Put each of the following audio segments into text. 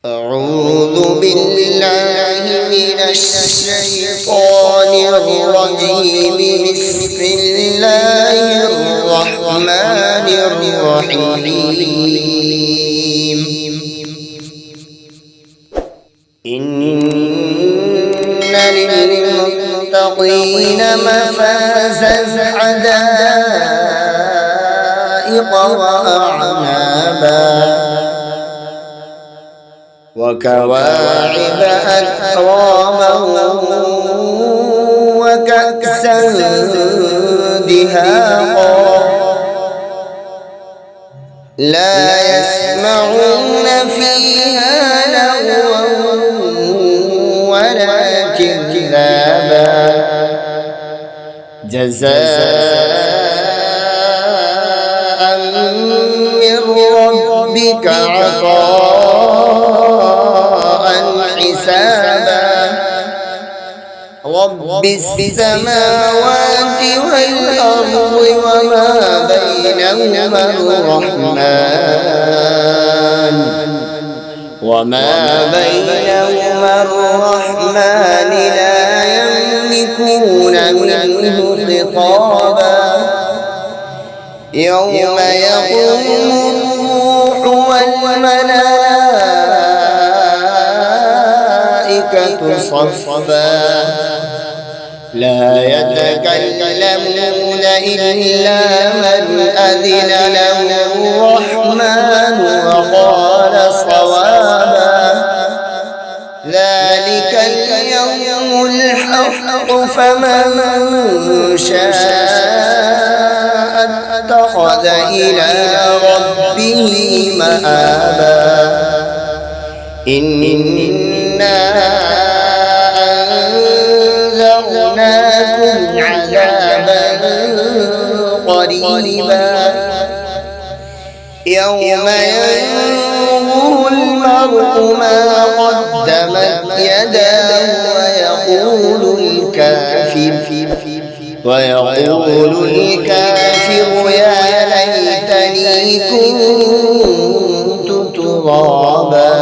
أعوذ بالله من الشيطان الرجيم. بسم الله الرحمن الرحيم. إن للمتقين مفازا حدائق وأعنابا وكواعب أتراما وكأسا دهاقا لا يسمعون فيها لغوا ولا كذابا جزاء من ربك عطاء حسابا. رب السماوات والأرض وما بينهما الرحمن لا يملكون منه خطابا. يوم يقوم الروح والملائكة صفا لا يتكلمون إلا من أذن له الرحمن وقال صوابا. ذلك اليوم الحق فمن شاء اتخذ إلى ربه مآبا. إنا أنذرناكم عذابا قريبا يوم ينظر المرء ما قدمت يداه ويقول الكافر يا ليتني كنت ترابا.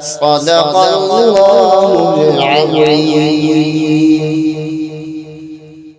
صدق الله العظيم.